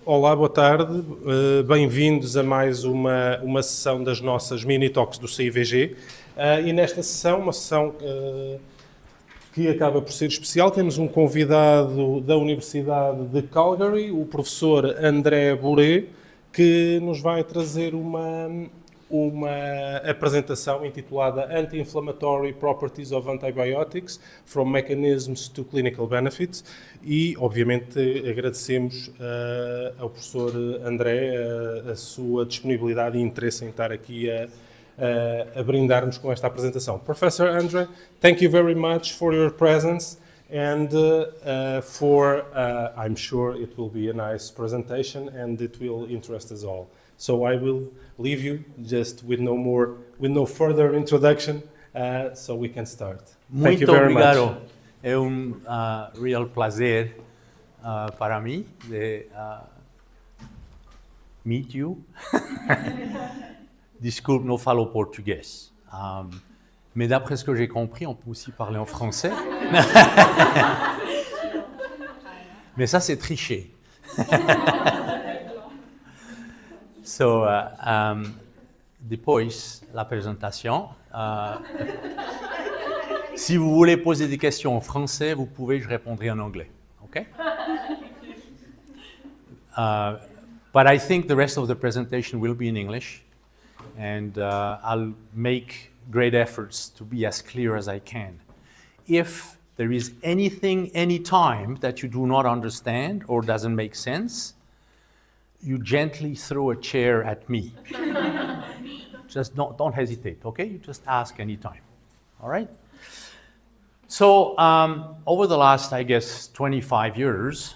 Olá, boa tarde. Bem-vindos a mais uma sessão das nossas mini-talks do CIVG. E nesta sessão, uma sessão que acaba por ser especial, temos um convidado da Universidade de Calgary, o professor André Buret, que nos vai trazer uma apresentação intitulada Anti-inflammatory Properties of Antibiotics, From Mechanisms to Clinical Benefits, e obviamente agradecemos ao professor André a sua disponibilidade e interesse em estar aqui a brindar-nos com esta apresentação. Professor André, thank you very much for your presence and I'm sure it will be a nice presentation and it will interest us all. So I will leave you just with no further introduction, so we can start. Thank you very obrigado. much. É real prazer para mim de meet you. Desculpe, não falo português. Mais d'après ce que j'ai compris, on peut aussi parler en français. Mais ça, c'est tricher. So, depois la présentation, si vous voulez poser des questions en français, vous pouvez, je répondrai en anglais. Okay? But I think the rest of the presentation will be in English, and I'll make great efforts to be as clear as I can. If there is anything, any time that you do not understand or doesn't make sense, you gently throw a chair at me. Just don't hesitate, okay? You just ask anytime, all right? So over the last, I guess, 25 years,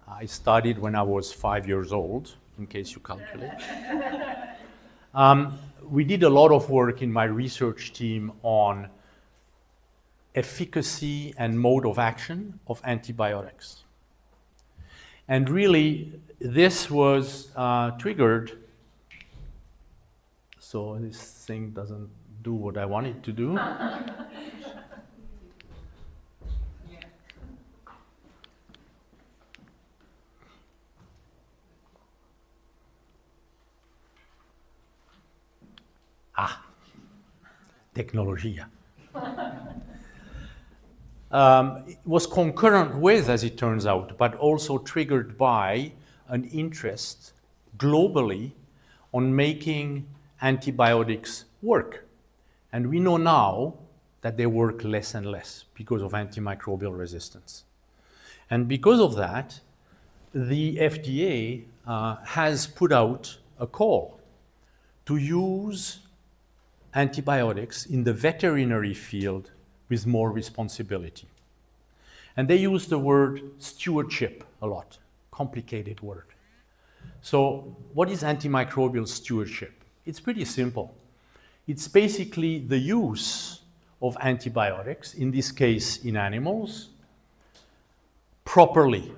I studied when I was 5 years old, in case you calculate. We did a lot of work in my research team on efficacy and mode of action of antibiotics. And really, this was triggered, so this thing doesn't do what I want it to do. Tecnologia. It was concurrent with, as it turns out, but also triggered by an interest globally on making antibiotics work. And we know now that they work less and less because of antimicrobial resistance. And because of that, the FDA has put out a call to use antibiotics in the veterinary field with more responsibility. And they use the word stewardship a lot, complicated word. So what is antimicrobial stewardship? It's pretty simple. It's basically the use of antibiotics, in this case in animals, properly.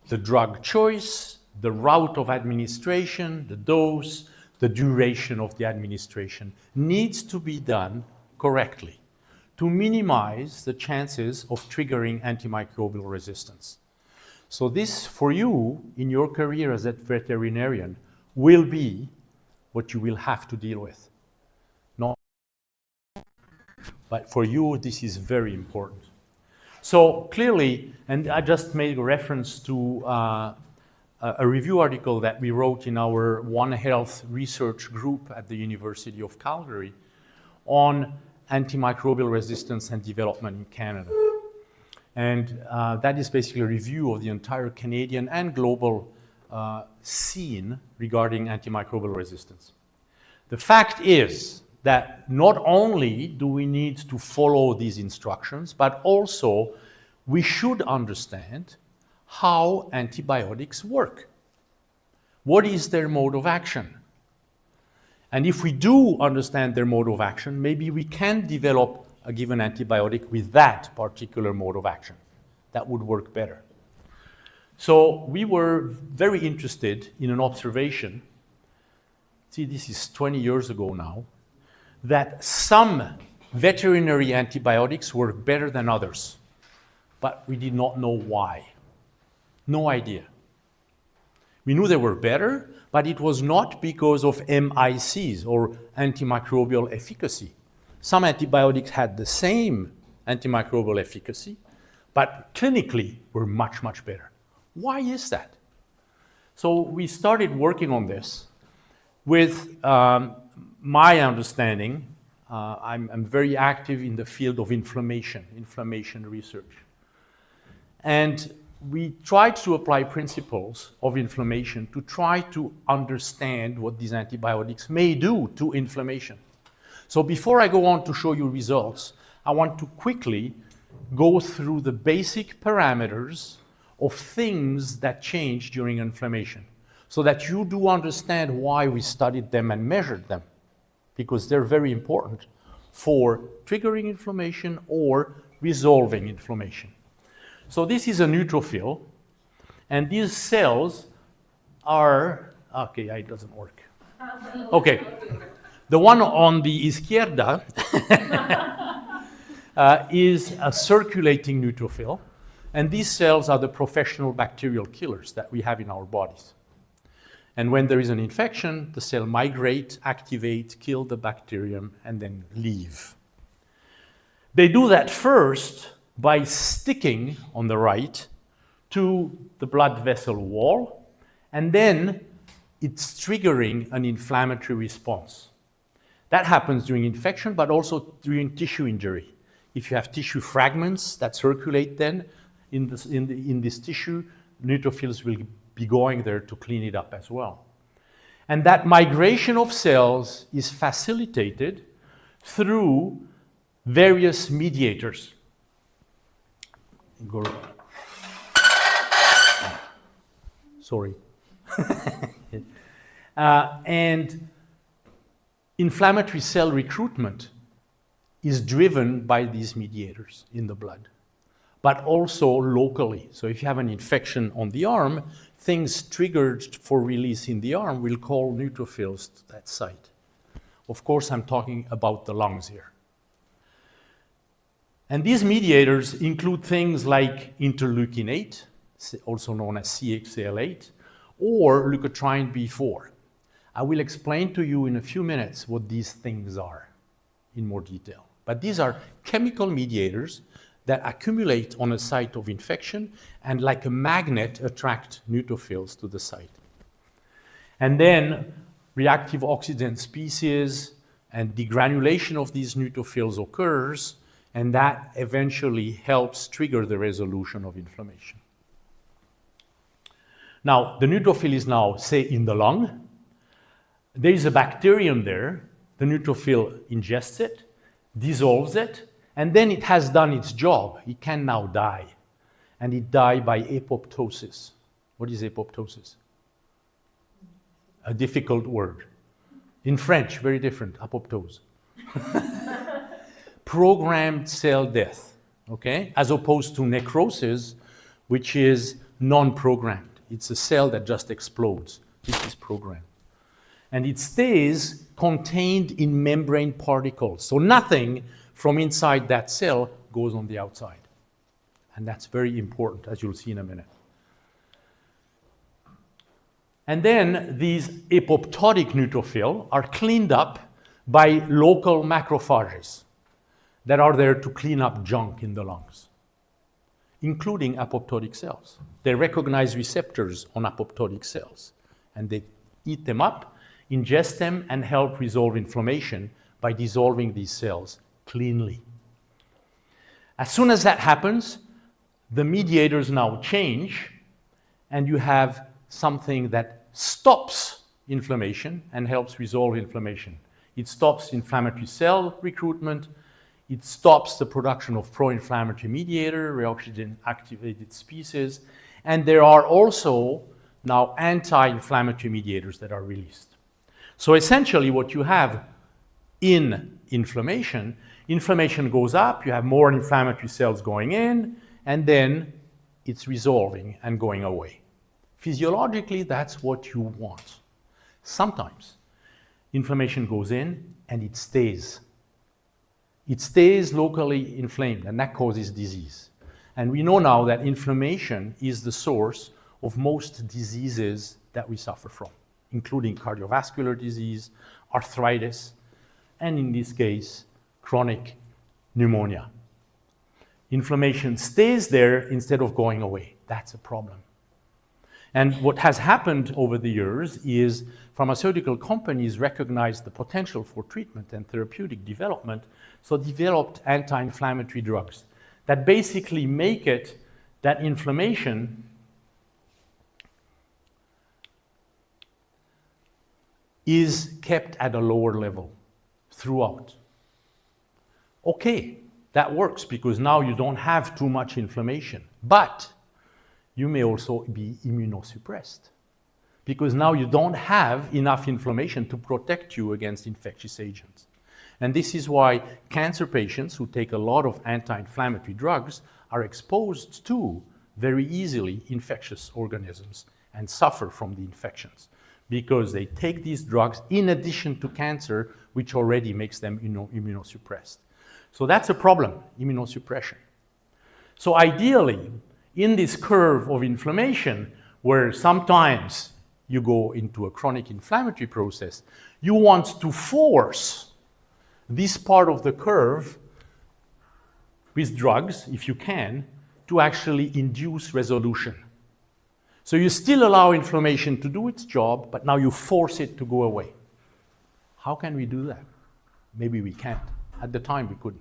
The drug choice, the route of administration, the dose, the duration of the administration needs to be done correctly to minimize the chances of triggering antimicrobial resistance. So this, for you, in your career as a veterinarian, will be what you will have to deal with. But for you, this is very important. So clearly, and I just made a reference to a review article that we wrote in our One Health research group at the University of Calgary on antimicrobial resistance and development in Canada. And that is basically a review of the entire Canadian and global scene regarding antimicrobial resistance. The fact is that not only do we need to follow these instructions, but also we should understand how antibiotics work. What is their mode of action? And if we do understand their mode of action, maybe we can develop a given antibiotic with that particular mode of action. That would work better. So we were very interested in an observation, see, this is 20 years ago now, that some veterinary antibiotics work better than others, but we did not know why. No idea. We knew they were better, but it was not because of MICs, or antimicrobial efficacy. Some antibiotics had the same antimicrobial efficacy, but clinically were much, much better. Why is that? So we started working on this with my understanding. I'm very active in the field of inflammation research. And we tried to apply principles of inflammation to try to understand what these antibiotics may do to inflammation. So before I go on to show you results, I want to quickly go through the basic parameters of things that change during inflammation, so that you do understand why we studied them and measured them, because they're very important for triggering inflammation or resolving inflammation. So this is a neutrophil, and these cells are, okay, it doesn't work. Okay, the one on the izquierda is a circulating neutrophil, and these cells are the professional bacterial killers that we have in our bodies. And when there is an infection, the cell migrate, activate, kill the bacterium, and then leave. They do that first by sticking on the right to the blood vessel wall, and then it's triggering an inflammatory response. That happens during infection, but also during tissue injury. If you have tissue fragments that circulate then in this tissue, neutrophils will be going there to clean it up as well. And that migration of cells is facilitated through various mediators. Sorry. And inflammatory cell recruitment is driven by these mediators in the blood, but also locally. So if you have an infection on the arm, things triggered for release in the arm will call neutrophils to that site. Of course, I'm talking about the lungs here. And these mediators include things like interleukin-8, also known as CXCL8, or leukotriene B4. I will explain to you in a few minutes what these things are in more detail. But these are chemical mediators that accumulate on a site of infection and, like a magnet, attract neutrophils to the site. And then reactive oxygen species and degranulation of these neutrophils occurs, and that eventually helps trigger the resolution of inflammation. Now, the neutrophil is now, say, in the lung. There is a bacterium there. The neutrophil ingests it, dissolves it, and then it has done its job. It can now die. And it dies by apoptosis. What is apoptosis? A difficult word. In French, very different, apoptose. Programmed cell death, okay? As opposed to necrosis, which is non-programmed. It's a cell that just explodes. This is programmed. And it stays contained in membrane particles. So nothing from inside that cell goes on the outside. And that's very important, as you'll see in a minute. And then these apoptotic neutrophils are cleaned up by local macrophages that are there to clean up junk in the lungs, including apoptotic cells. They recognize receptors on apoptotic cells, and they eat them up, ingest them, and help resolve inflammation by dissolving these cells cleanly. As soon as that happens, the mediators now change, and you have something that stops inflammation and helps resolve inflammation. It stops inflammatory cell recruitment. It stops the production of pro-inflammatory mediator, reoxygen-activated species, and there are also now anti-inflammatory mediators that are released. So essentially what you have in inflammation, inflammation goes up, you have more inflammatory cells going in, and then it's resolving and going away. Physiologically, that's what you want. Sometimes inflammation goes in and it stays. It stays locally inflamed, and that causes disease. And we know now that inflammation is the source of most diseases that we suffer from, including cardiovascular disease, arthritis, and in this case, chronic pneumonia. Inflammation stays there instead of going away. That's a problem. And what has happened over the years is pharmaceutical companies recognized the potential for treatment and therapeutic development, so developed anti-inflammatory drugs that basically make it that inflammation is kept at a lower level throughout. Okay, that works because now you don't have too much inflammation, but you may also be immunosuppressed because now you don't have enough inflammation to protect you against infectious agents. And this is why cancer patients who take a lot of anti-inflammatory drugs are exposed to very easily infectious organisms and suffer from the infections because they take these drugs in addition to cancer, which already makes them immunosuppressed. So that's a problem, immunosuppression. So ideally, in this curve of inflammation, where sometimes you go into a chronic inflammatory process, you want to force this part of the curve with drugs, if you can, to actually induce resolution. So you still allow inflammation to do its job, but now you force it to go away. How can we do that? Maybe we can't. At the time, we couldn't.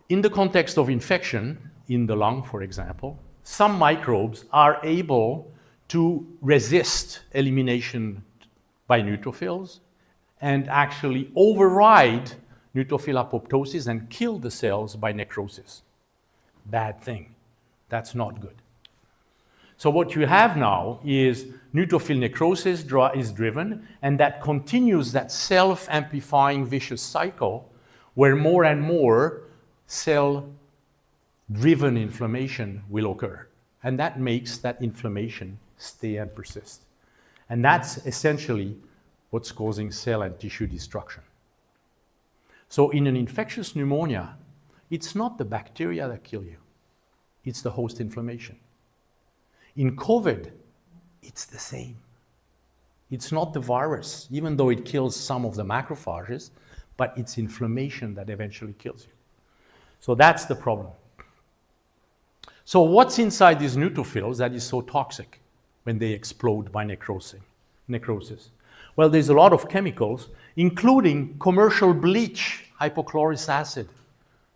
In the context of infection, in the lung, for example, some microbes are able to resist elimination by neutrophils and actually override neutrophil apoptosis and kill the cells by necrosis. Bad thing. That's not good. So what you have now is neutrophil necrosis is driven, and that continues that self-amplifying vicious cycle where more and more cell-driven inflammation will occur. And that makes that inflammation stay and persist. And that's essentially what's causing cell and tissue destruction. So in an infectious pneumonia, it's not the bacteria that kill you, it's the host inflammation. In COVID, it's the same. It's not the virus, even though it kills some of the macrophages, but it's inflammation that eventually kills you. So that's the problem. So what's inside these neutrophils that is so toxic when they explode by necrosis? Well, there's a lot of chemicals, including commercial bleach, hypochlorous acid.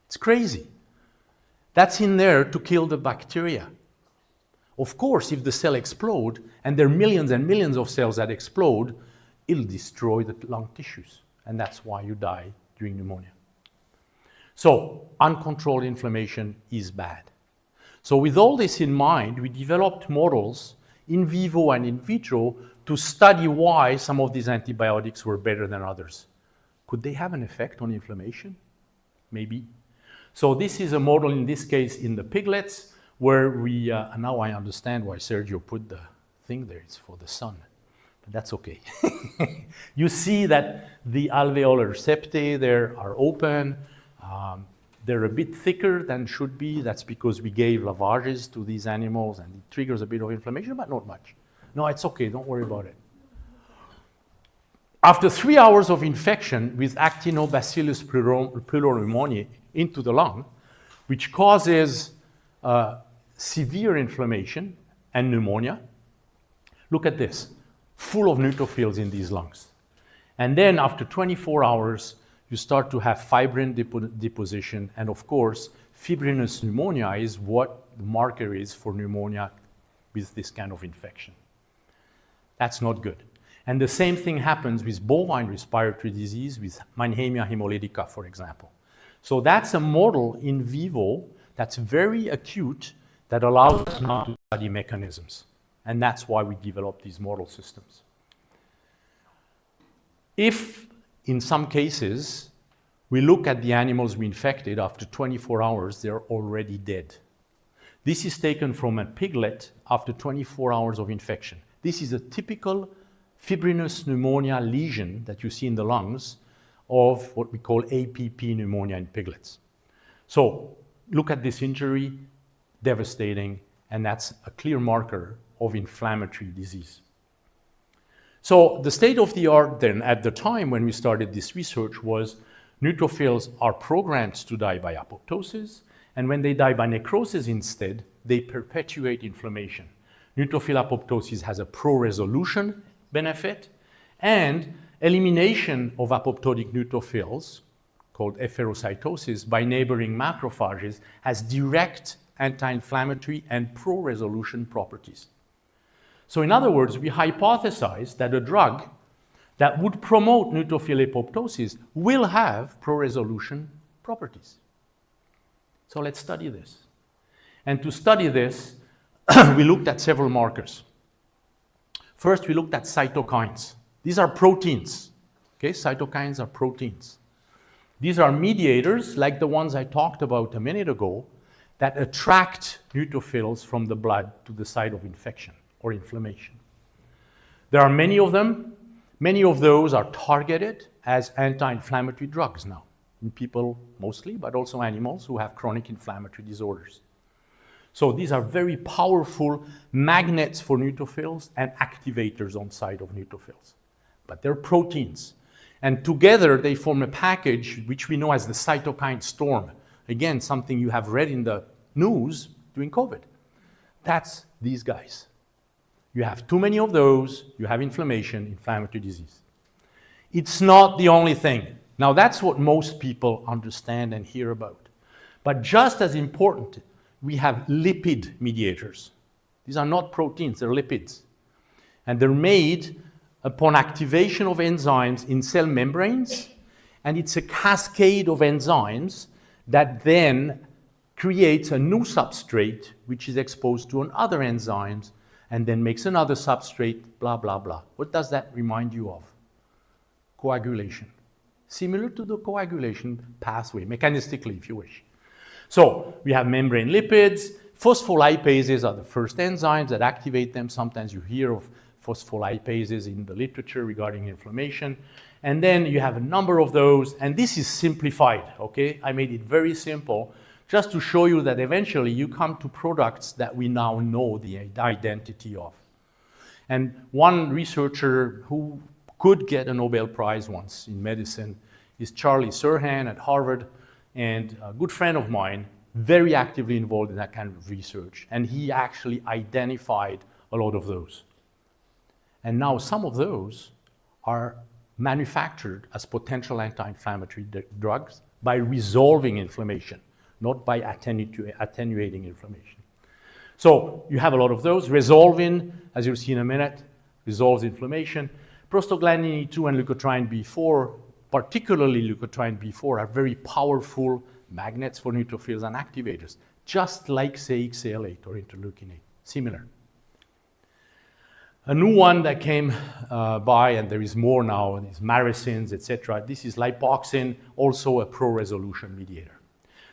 It's crazy. That's in there to kill the bacteria. Of course, if the cell explodes, and there are millions and millions of cells that explode, it'll destroy the lung tissues. And that's why you die during pneumonia. So, uncontrolled inflammation is bad. So with all this in mind, we developed models in vivo and in vitro to study why some of these antibiotics were better than others. Could they have an effect on inflammation? Maybe. So this is a model, in this case, in the piglets, where we, now I understand why Sergio put the thing there, it's for the sun, but that's okay. You see that the alveolar septae there are open. They're a bit thicker than should be. That's because we gave lavages to these animals and it triggers a bit of inflammation, but not much. No, it's okay, don't worry about it. After 3 hours of infection with Actinobacillus pleuropneumoniae into the lung, which causes severe inflammation and pneumonia, look at this, full of neutrophils in these lungs. And then after 24 hours, you start to have fibrin deposition, and of course, fibrinous pneumonia is what the marker is for pneumonia with this kind of infection. That's not good. And the same thing happens with bovine respiratory disease, with Mannheimia hemolytica, for example. So that's a model in vivo that's very acute that allows us now to study mechanisms. And that's why we developed these model systems. If, in some cases, we look at the animals we infected, after 24 hours, they're already dead. This is taken from a piglet after 24 hours of infection. This is a typical fibrinous pneumonia lesion that you see in the lungs of what we call APP pneumonia in piglets. So look at this injury, devastating, and that's a clear marker of inflammatory disease. So the state of the art then at the time when we started this research was neutrophils are programmed to die by apoptosis, and when they die by necrosis instead, they perpetuate inflammation. Neutrophil apoptosis has a pro-resolution benefit, and elimination of apoptotic neutrophils, called efferocytosis, by neighboring macrophages has direct anti-inflammatory and pro-resolution properties. So in other words, we hypothesized that a drug that would promote neutrophil apoptosis will have pro-resolution properties. So let's study this. And to study this, we looked at several markers. First, we looked at cytokines. These are proteins. Okay, cytokines are proteins. These are mediators, like the ones I talked about a minute ago, that attract neutrophils from the blood to the site of infection or inflammation. There are many of them. Many of those are targeted as anti-inflammatory drugs now, in people mostly, but also animals who have chronic inflammatory disorders. So these are very powerful magnets for neutrophils and activators on site of neutrophils. But they're proteins. And together they form a package which we know as the cytokine storm. Again, something you have read in the news during COVID. That's these guys. You have too many of those, you have inflammation, inflammatory disease. It's not the only thing. Now that's what most people understand and hear about. But just as important, we have lipid mediators. These are not proteins, they're lipids. And they're made upon activation of enzymes in cell membranes, and it's a cascade of enzymes that then creates a new substrate which is exposed to other enzymes and then makes another substrate, blah, blah, blah. What does that remind you of? Coagulation. Similar to the coagulation pathway, mechanistically, if you wish. So we have membrane lipids. Phospholipases are the first enzymes that activate them. Sometimes you hear of phospholipases in the literature regarding inflammation. And then you have a number of those, and this is simplified, okay? I made it very simple just to show you that eventually you come to products that we now know the identity of. And one researcher who could get a Nobel Prize once in medicine is Charlie Sirhan at Harvard, and a good friend of mine, very actively involved in that kind of research. And he actually identified a lot of those. And now some of those are manufactured as potential anti-inflammatory drugs by resolving inflammation, not by attenuating inflammation. So you have a lot of those. Resolvin, as you'll see in a minute, resolves inflammation. Prostaglandin E2 and leukotriene B4, particularly leukotriene B4, are very powerful magnets for neutrophils and activators, just like, say, XAL8 or interleukin 8, similar. A new one that came by, and there is more now, is maricins, etc. This is lipoxin, also a pro-resolution mediator.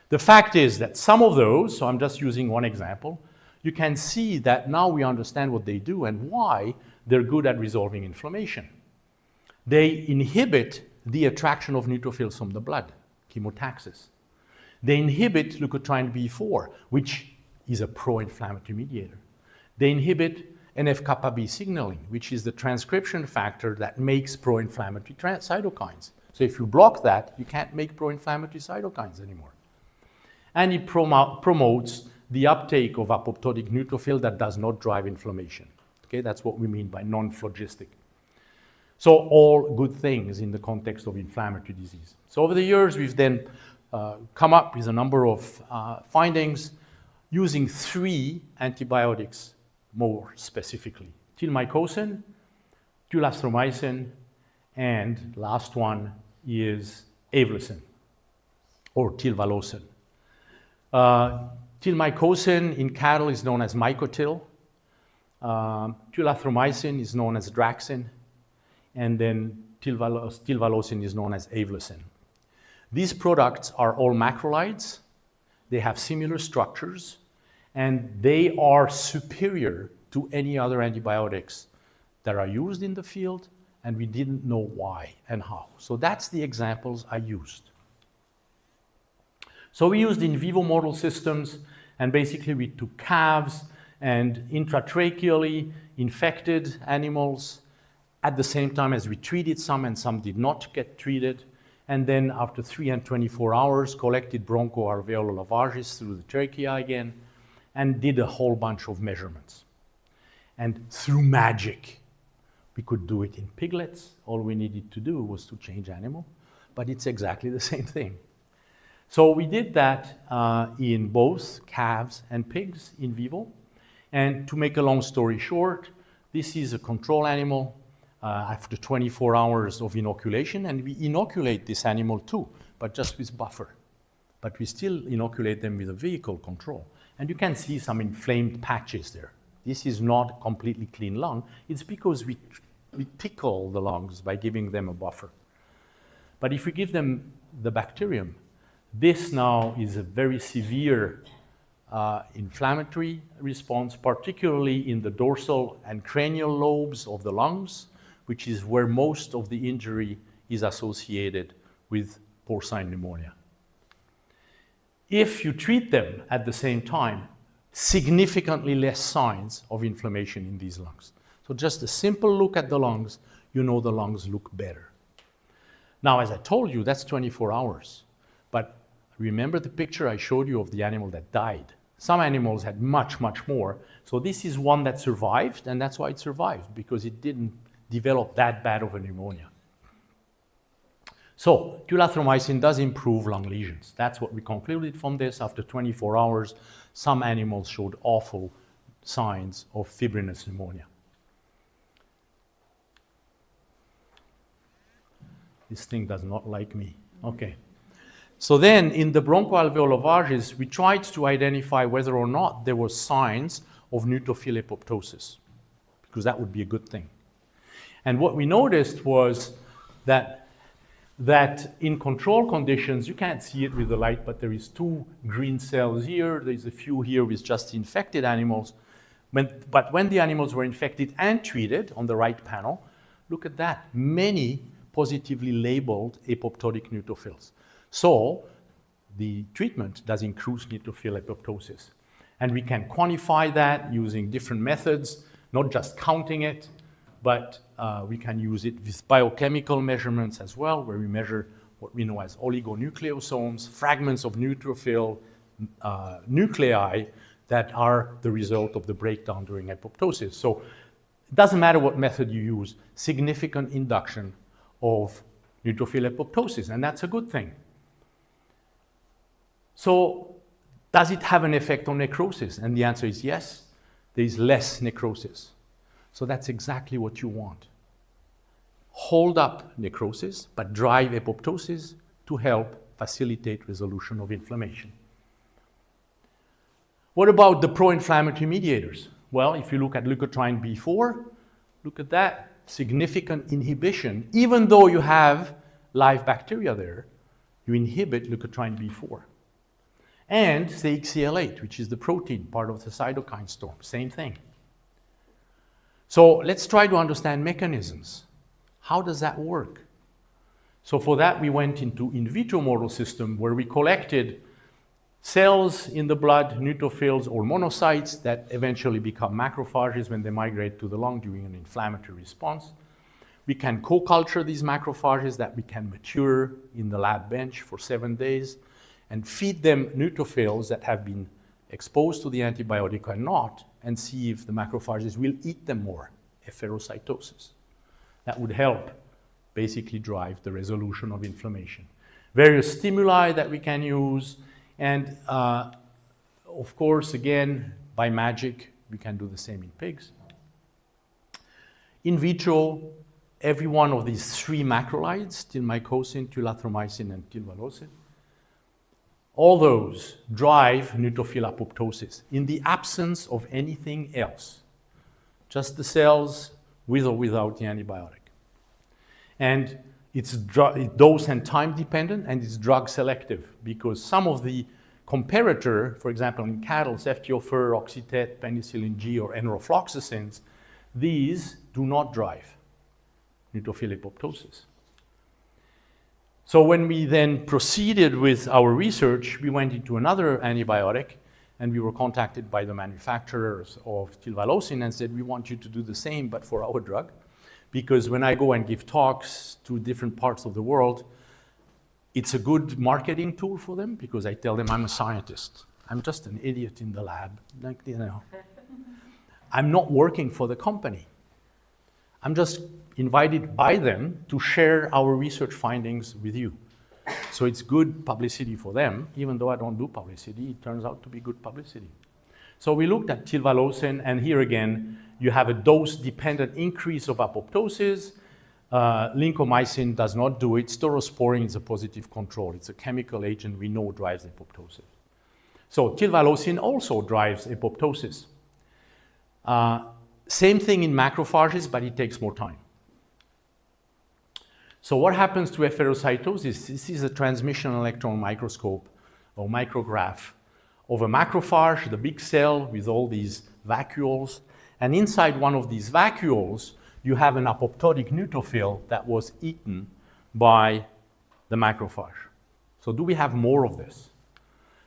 The fact is that some of those, so I'm just using one example, you can see that now we understand what they do and why they're good at resolving inflammation. They inhibit the attraction of neutrophils from the blood, chemotaxis. They inhibit leukotriene B4, which is a pro-inflammatory mediator. They inhibit NF-kappa B signaling, which is the transcription factor that makes pro-inflammatory cytokines. So if you block that, you can't make pro-inflammatory cytokines anymore. And it promotes the uptake of apoptotic neutrophil that does not drive inflammation. Okay, that's what we mean by non-phlogistic. So all good things in the context of inflammatory disease. So over the years, we've then come up with a number of findings using 3 antibiotics more specifically: tilmycosin, tulathromycin, and last one is avlosin or tilvalocin. Tilmycosin in cattle is known as mycotil. Tulathromycin is known as Draxin, and then tilvalocin is known as avlosin. These products are all macrolides. They have similar structures, and they are superior to any other antibiotics that are used in the field, and we didn't know why and how. So that's the examples I used. So we used in vivo model systems, and basically we took calves and intratracheally infected animals at the same time as we treated some, and some did not get treated. And then after 3 and 24 hours, collected bronchoalveolar lavages through the trachea again, and did a whole bunch of measurements. And through magic, we could do it in piglets. All we needed to do was to change animal, but it's exactly the same thing. So we did that in both calves and pigs in vivo. And to make a long story short, this is a control animal after 24 hours of inoculation, and we inoculate this animal too, but just with buffer. But we still inoculate them with a vehicle control. And you can see some inflamed patches there. This is not a completely clean lung. It's because we tickle the lungs by giving them a buffer. But if we give them the bacterium, this now is a very severe inflammatory response, particularly in the dorsal and cranial lobes of the lungs, which is where most of the injury is associated with porcine pneumonia. If you treat them at the same time, significantly less signs of inflammation in these lungs. So just a simple look at the lungs, you know the lungs look better. Now, as I told you, that's 24 hours. But remember the picture I showed you of the animal that died? Some animals had much, much more. So this is one that survived, and that's why it survived, because it didn't develop that bad of a pneumonia. So tulathromycin does improve lung lesions. That's what we concluded from this. After 24 hours, some animals showed awful signs of fibrinous pneumonia. This thing does not like me. Okay. So then in the bronchoalveolar lavages, we tried to identify whether or not there were signs of neutrophil apoptosis, because that would be a good thing. And what we noticed was that in control conditions, you can't see it with the light, but there is 2 green cells here. There's a few here with just infected animals. But when the animals were infected and treated on the right panel, look at that, many positively labeled apoptotic neutrophils. So the treatment does increase neutrophil apoptosis. And we can quantify that using different methods, not just counting it, but we can use it with biochemical measurements as well, where we measure what we know as oligonucleosomes, fragments of neutrophil nuclei that are the result of the breakdown during apoptosis. So it doesn't matter what method you use, significant induction of neutrophil apoptosis, and that's a good thing. So does it have an effect on necrosis? And the answer is yes, there is less necrosis. So that's exactly what you want. Hold up necrosis, but drive apoptosis to help facilitate resolution of inflammation. What about the pro-inflammatory mediators? Well, if you look at leukotriene B4, look at that, significant inhibition. Even though you have live bacteria there, you inhibit leukotriene B4. And CXCL8, which is the protein part of the cytokine storm, same thing. So let's try to understand mechanisms. How does that work? So for that, we went into in vitro model system where we collected cells in the blood, neutrophils or monocytes that eventually become macrophages when they migrate to the lung during an inflammatory response. We can co-culture these macrophages that we can mature in the lab bench for 7 days and feed them neutrophils that have been exposed to the antibiotic or not, and see if the macrophages will eat them more, efferocytosis. That would help basically drive the resolution of inflammation. Various stimuli that we can use, and of course, again, by magic, we can do the same in pigs. In vitro, every one of these 3 macrolides, tilmycosin, tulathromycin, and tilvalocin, all those drive neutrophil apoptosis in the absence of anything else, just the cells with or without the antibiotic. And it's dose and time dependent, and it's drug selective, because some of the comparator, for example, in cattle, ceftiofur, oxytet, penicillin G, or enrofloxacins, these do not drive neutrophil apoptosis. So when we then proceeded with our research, we went into another antibiotic, and we were contacted by the manufacturers of tilvalocin and said, we want you to do the same, but for our drug. Because when I go and give talks to different parts of the world, it's a good marketing tool for them because I tell them I'm a scientist. I'm just an idiot in the lab. Like, you know. I'm not working for the company. I'm just invited by them to share our research findings with you. So it's good publicity for them. Even though I don't do publicity, it turns out to be good publicity. So we looked at tilvalocin, and here again, you have a dose-dependent increase of apoptosis. Lincomycin does not do it. Staurosporin is a positive control. It's a chemical agent we know drives apoptosis. So tilvalocin also drives apoptosis. Same thing in macrophages, but it takes more time. So what happens to efferocytosis? This is a transmission electron microscope or micrograph of a macrophage, the big cell with all these vacuoles. And inside one of these vacuoles, you have an apoptotic neutrophil that was eaten by the macrophage. So do we have more of this?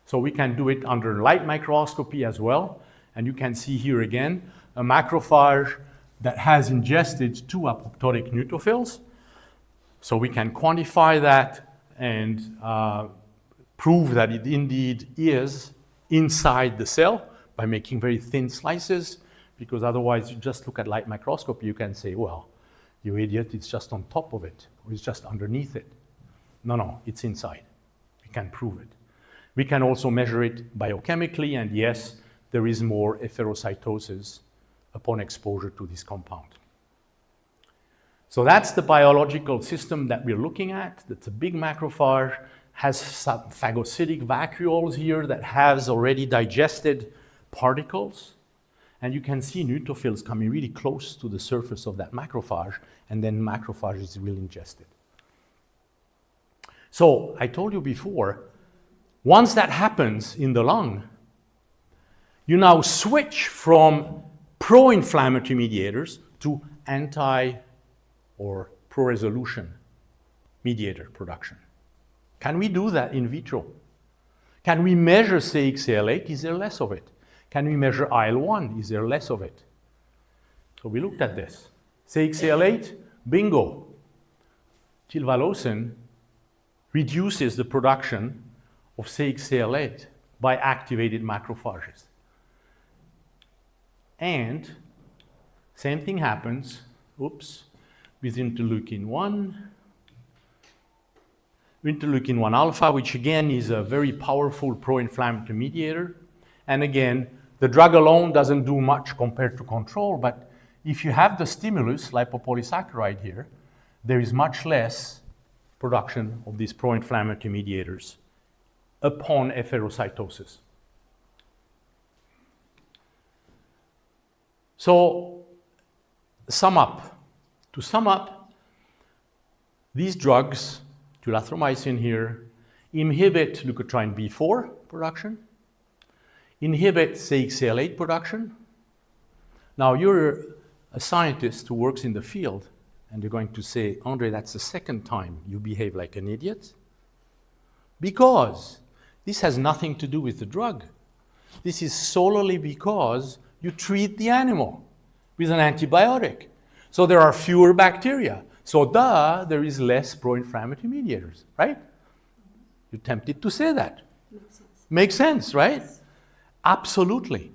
So we can do it under light microscopy as well. And you can see here again, a macrophage that has ingested 2 apoptotic neutrophils. So we can quantify that and prove that it indeed is inside the cell by making very thin slices, because otherwise you just look at light microscopy, you can say, well, you idiot, it's just on top of it, or it's just underneath it. No, it's inside. We can prove it. We can also measure it biochemically, and yes, there is more efferocytosis upon exposure to this compound. So that's the biological system that we're looking at. That's a big macrophage, has some phagocytic vacuoles here that has already digested particles. And you can see neutrophils coming really close to the surface of that macrophage, and then macrophage is really ingested. So I told you before, once that happens in the lung, you now switch from pro-inflammatory mediators to anti- or pro-resolution mediator production. Can we do that in vitro? Can we measure CXCL8? Is there less of it? Can we measure IL-1? Is there less of it? So we looked at this. CXCL8, bingo. Tilvalocin reduces the production of CXCL8 by activated macrophages. And same thing happens, with interleukin-1. Interleukin-1 alpha, which again is a very powerful pro-inflammatory mediator. And again, the drug alone doesn't do much compared to control, but if you have the stimulus, lipopolysaccharide here, there is much less production of these pro-inflammatory mediators upon efferocytosis. So, to sum up, these drugs, tulathromycin here, inhibit leukotriene B4 production, inhibit CXCL8 production. Now, you're a scientist who works in the field, and you're going to say, Andre, that's the second time you behave like an idiot. Because this has nothing to do with the drug. This is solely because you treat the animal with an antibiotic. So there are fewer bacteria. So there is less pro-inflammatory mediators, right? You're tempted to say that. Makes sense, right? Yes. Absolutely.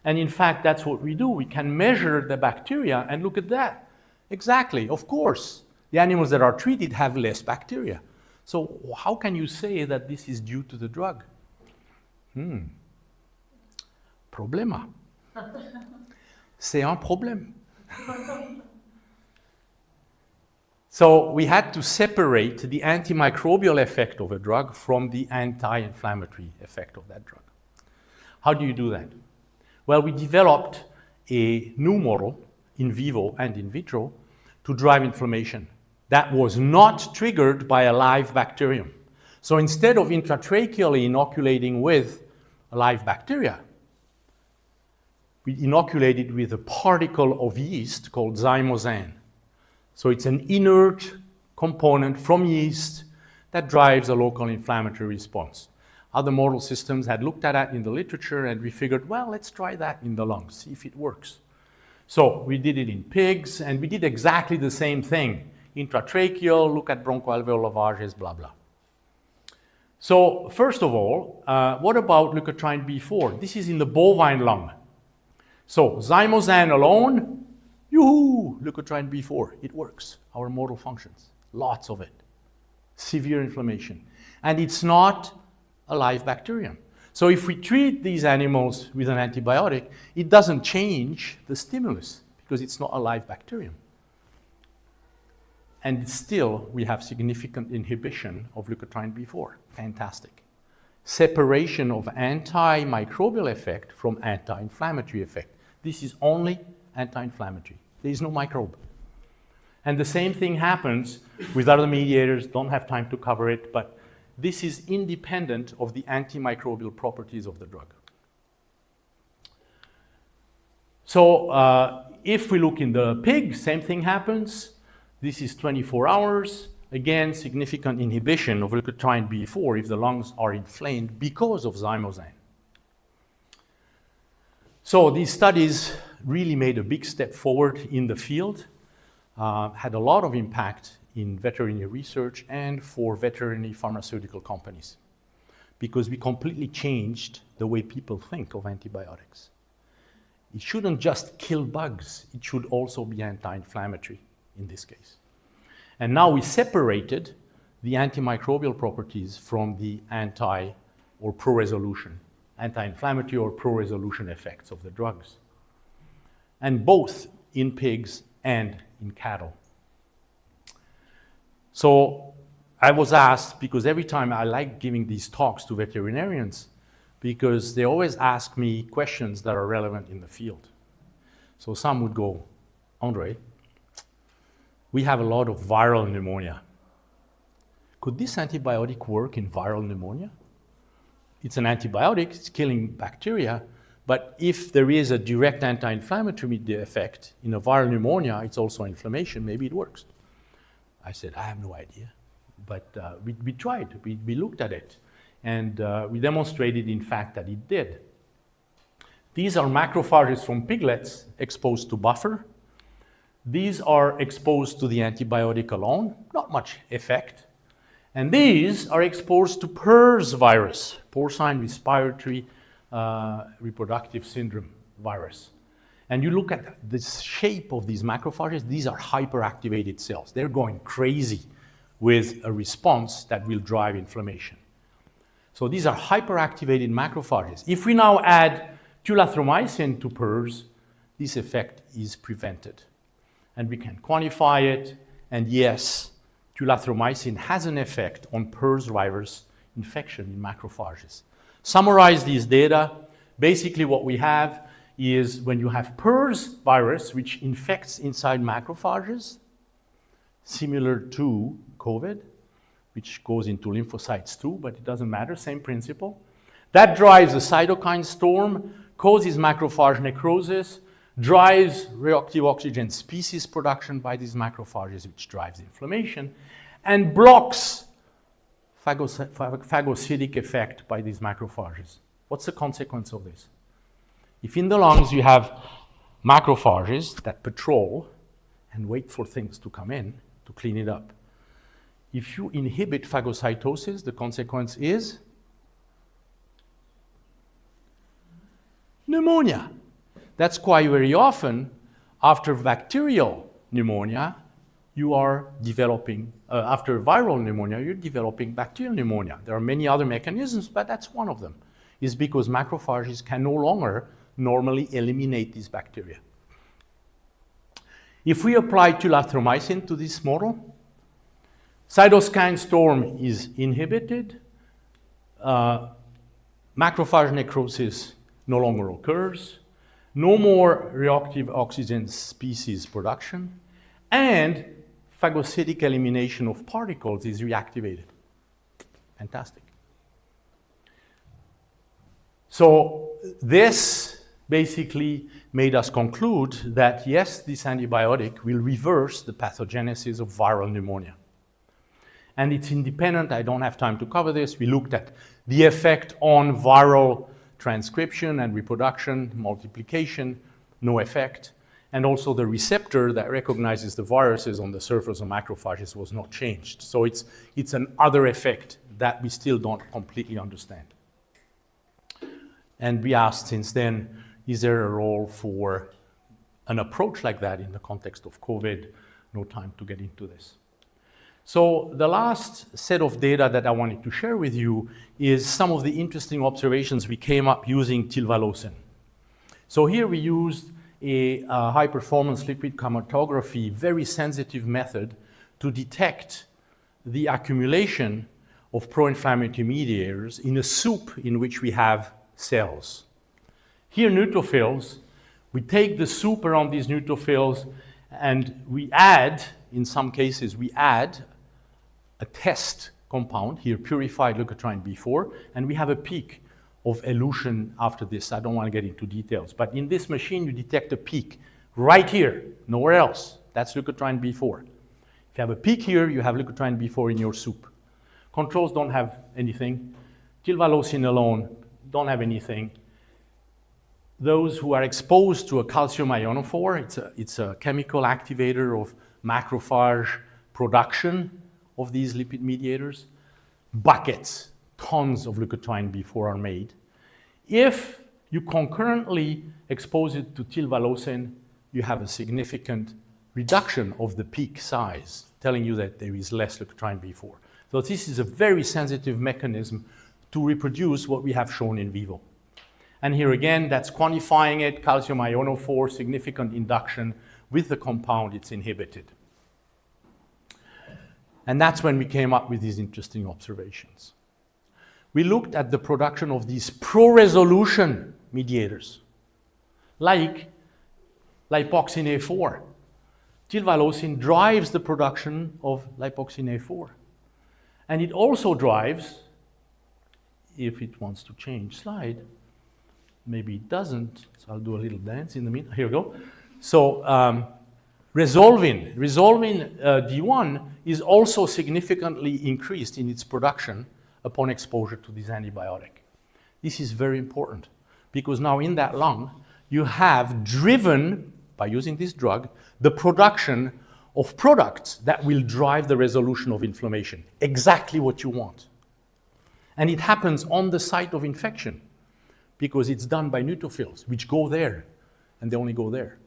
And in fact, that's what we do. We can measure the bacteria and look at that. Exactly, of course. The animals that are treated have less bacteria. So how can you say that this is due to the drug? Problema. C'est un problème. So we had to separate the antimicrobial effect of a drug from the anti-inflammatory effect of that drug. How do you do that? Well, we developed a new model, in vivo and in vitro, to drive inflammation that was not triggered by a live bacterium. So instead of intratracheally inoculating with a live bacteria, we inoculated with a particle of yeast called zymosane. So it's an inert component from yeast that drives a local inflammatory response. Other model systems had looked at that in the literature, and we figured, well, let's try that in the lungs, see if it works. So we did it in pigs, and we did exactly the same thing. Intratracheal, look at bronchoalveolar lavages, blah, blah. So first of all, what about leukotriene B4? This is in the bovine lung. So zymosan alone, yoo-hoo, leukotriene B4, it works. Our model functions, lots of it. Severe inflammation. And it's not a live bacterium. So if we treat these animals with an antibiotic, it doesn't change the stimulus because it's not a live bacterium. And still, we have significant inhibition of leukotriene B4. Fantastic. Separation of antimicrobial effect from anti-inflammatory effect. This is only anti-inflammatory. There is no microbe. And the same thing happens with other mediators. Don't have time to cover it, but this is independent of the antimicrobial properties of the drug. So if we look in the pig, same thing happens. This is 24 hours. Again, significant inhibition of leukotriene B4 if the lungs are inflamed because of zymosan. So these studies really made a big step forward in the field, had a lot of impact in veterinary research and for veterinary pharmaceutical companies, because we completely changed the way people think of antibiotics. It shouldn't just kill bugs, it should also be anti-inflammatory in this case. And now we separated the antimicrobial properties from the anti or pro-resolution, anti-inflammatory or pro-resolution effects of the drugs. And both in pigs and in cattle. So I was asked, because every time I like giving these talks to veterinarians, because they always ask me questions that are relevant in the field. So some would go, Andre, we have a lot of viral pneumonia. Could this antibiotic work in viral pneumonia? It's an antibiotic, it's killing bacteria, but if there is a direct anti-inflammatory effect in a viral pneumonia, it's also inflammation, maybe it works. I said, I have no idea, but we tried, we looked at it, and we demonstrated, in fact, that it did. These are macrophages from piglets exposed to buffer. These are exposed to the antibiotic alone, not much effect. And these are exposed to PRRS virus, porcine respiratory reproductive syndrome virus. And you look at the shape of these macrophages, these are hyperactivated cells. They're going crazy with a response that will drive inflammation. So these are hyperactivated macrophages. If we now add tulathromycin to PRRS, this effect is prevented. And we can quantify it, and yes, tulathromycin has an effect on PRRS virus infection in macrophages. Summarize these data. Basically what we have is when you have PRRS virus, which infects inside macrophages, similar to COVID, which goes into lymphocytes too, but it doesn't matter, same principle. That drives a cytokine storm, causes macrophage necrosis, drives reactive oxygen species production by these macrophages, which drives inflammation, and blocks phagocytic effect by these macrophages. What's the consequence of this? If in the lungs you have macrophages that patrol and wait for things to come in to clean it up, if you inhibit phagocytosis, the consequence is pneumonia. That's why very often, after bacterial pneumonia, you are developing, after viral pneumonia, you're developing bacterial pneumonia. There are many other mechanisms, but that's one of them. Is because macrophages can no longer normally eliminate these bacteria. If we apply tulathromycin to this model, cytokine storm is inhibited, macrophage necrosis no longer occurs, no more reactive oxygen species production, and phagocytic elimination of particles is reactivated. Fantastic. So this basically made us conclude that yes, this antibiotic will reverse the pathogenesis of viral pneumonia. and it's independent. I don't have time to cover this. We looked at the effect on viral transcription and reproduction, multiplication, no effect. And also the receptor that recognizes the viruses on the surface of macrophages was not changed. So it's an other effect that we still don't completely understand. And we asked since then, is there a role for an approach like that in the context of COVID? No time to get into this. So the last set of data that I wanted to share with you is some of the interesting observations we came up using tilvalocin. So here we used a high-performance liquid chromatography, very sensitive method to detect the accumulation of pro-inflammatory mediators in a soup in which we have cells. Here, neutrophils, we take the soup around these neutrophils and we add, in some cases, we add a test compound, here purified leukotriene B4, and we have a peak of elution after this. I don't want to get into details, but in this machine you detect a peak right here, nowhere else. That's leukotriene B4. If you have a peak here, you have leukotriene B4 in your soup. Controls don't have anything. Tilvalocin alone don't have anything. Those who are exposed to a calcium ionophore, it's a chemical activator of macrophage production of these lipid mediators. Buckets, tons of leukotriene B4 are made. If you concurrently expose it to tilvalocin, you have a significant reduction of the peak size, telling you that there is less leukotriene B4. So this is a very sensitive mechanism to reproduce what we have shown in vivo. And here again, that's quantifying it, calcium ionophore, significant induction. With the compound, it's inhibited. And that's when we came up with these interesting observations. We looked at the production of these pro-resolution mediators, like lipoxin A4. Tilvalocin drives the production of lipoxin A4. And it also drives, if it wants to change slide, maybe it doesn't, so I'll do a little dance in the meantime. Here we go. So resolvin D1 is also significantly increased in its production upon exposure to this antibiotic. This is very important because now in that lung, you have driven, by using this drug, the production of products that will drive the resolution of inflammation, exactly what you want. And it happens on the site of infection because it's done by neutrophils, which go there, and they only go there.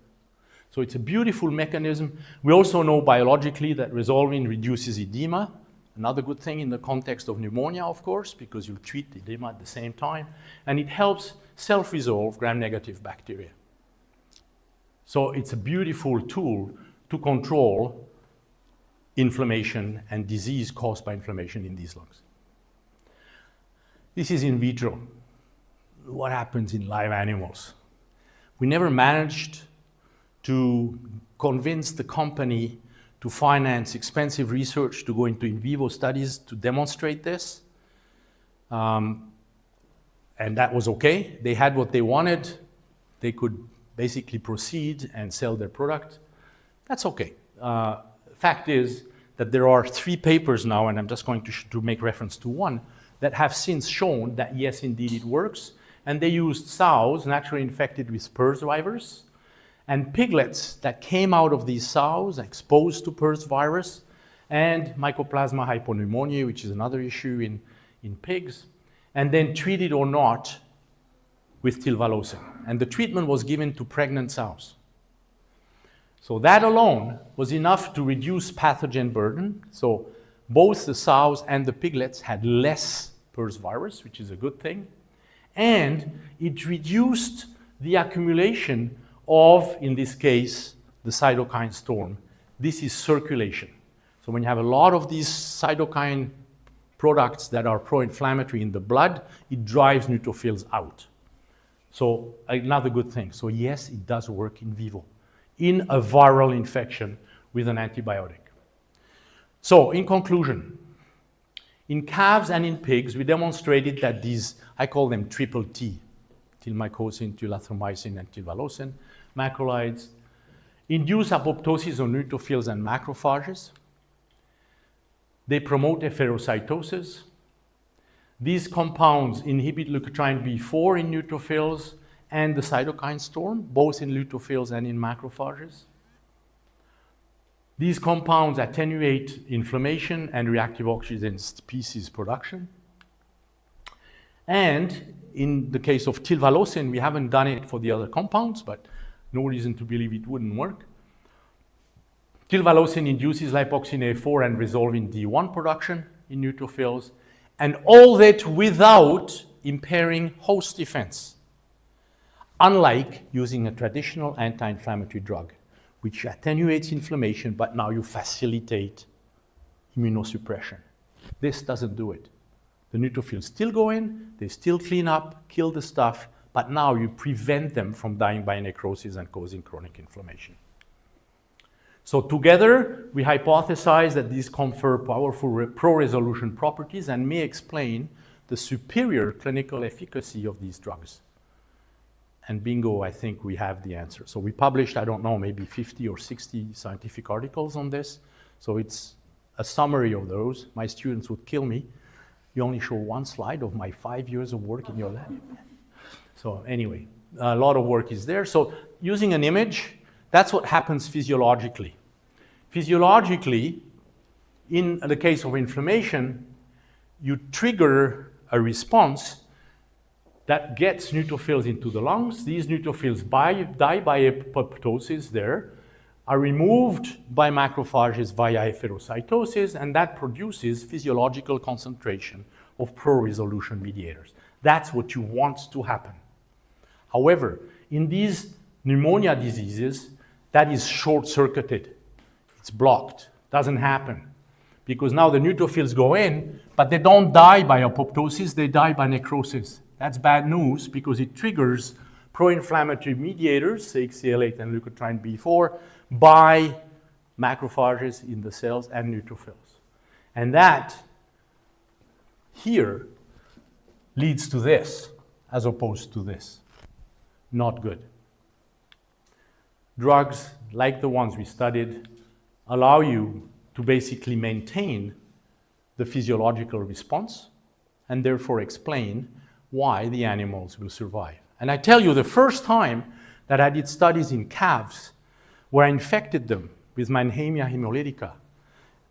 So it's a beautiful mechanism. We also know biologically that resolvin reduces edema, another good thing in the context of pneumonia, of course, because you treat edema at the same time, and it helps self-resolve gram-negative bacteria. So it's a beautiful tool to control inflammation and disease caused by inflammation in these lungs. This is in vitro. What happens in live animals? We never managed to convince the company to finance expensive research to go into in vivo studies to demonstrate this. And that was okay. They had what they wanted. They could basically proceed and sell their product. That's okay. Fact is that there are 3 papers now, and I'm just going to make reference to one, that have since shown that yes, indeed it works. And they used sows naturally infected with PRRS virus and piglets that came out of these sows exposed to PRRS virus and Mycoplasma hypopneumonia, which is another issue in pigs, and then treated or not with tilvalocin. And the treatment was given to pregnant sows. So that alone was enough to reduce pathogen burden. So both the sows and the piglets had less PRRS virus, which is a good thing. And it reduced the accumulation of, in this case, the cytokine storm. This is circulation. So when you have a lot of these cytokine products that are pro-inflammatory in the blood, it drives neutrophils out. So another good thing. So yes, it does work in vivo, in a viral infection with an antibiotic. So in conclusion, in calves and in pigs, we demonstrated that these, I call them triple T, tilmycosin, tulathromycin, and tilvalocin, macrolides, induce apoptosis of neutrophils and macrophages. They promote efferocytosis. These compounds inhibit leukotriene B4 in neutrophils and the cytokine storm, both in neutrophils and in macrophages. These compounds attenuate inflammation and reactive oxygen species production. And in the case of tilvalocin, we haven't done it for the other compounds, but no reason to believe it wouldn't work. Tilvalocin induces lipoxin A4 and resolving D1 production in neutrophils, and all that without impairing host defense, unlike using a traditional anti-inflammatory drug, which attenuates inflammation, but now you facilitate immunosuppression. This doesn't do it. The neutrophils still go in, they still clean up, kill the stuff, but now you prevent them from dying by necrosis and causing chronic inflammation. So together, we hypothesize that these confer powerful pro-resolution properties and may explain the superior clinical efficacy of these drugs. And bingo, I think we have the answer. So we published, I don't know, maybe 50 or 60 scientific articles on this. So it's a summary of those. My students would kill me. You only show one slide of my 5 years of work in your lab. So anyway, a lot of work is there. So using an image, that's what happens physiologically. Physiologically, in the case of inflammation, you trigger a response that gets neutrophils into the lungs. These neutrophils die by apoptosis there, are removed by macrophages via efferocytosis, and that produces physiological concentration of pro-resolution mediators. That's what you want to happen. However, in these pneumonia diseases, that is short-circuited. It's blocked, doesn't happen. Because now the neutrophils go in, but they don't die by apoptosis, they die by necrosis. That's bad news because it triggers pro-inflammatory mediators, CXCL8 and leukotriene B4, by macrophages in the cells and neutrophils. And that here leads to this, as opposed to this. Not good. Drugs, like the ones we studied, allow you to basically maintain the physiological response and therefore explain why the animals will survive. And I tell you, the first time that I did studies in calves where I infected them with Mannheimia hemolytica,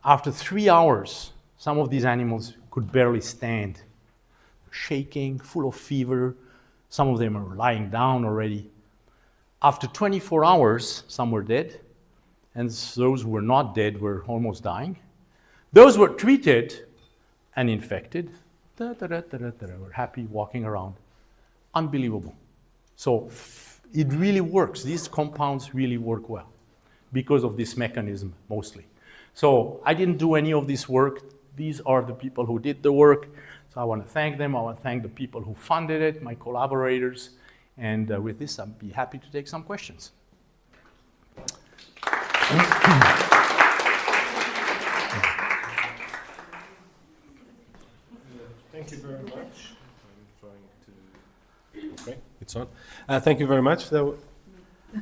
after 3 hours, some of these animals could barely stand, shaking, full of fever. Some of them are lying down already. After 24 hours, some were dead, and those who were not dead were almost dying. Those who were treated and infected were happy walking around. Unbelievable. So it really works. These compounds really work well because of this mechanism mostly. So I didn't do any of this work. These are the people who did the work. So I want to thank them. I want to thank the people who funded it, my collaborators. And with this, I'd be happy to take some questions. Thank you very much. I'm trying to... Okay, it's on. Thank you very much.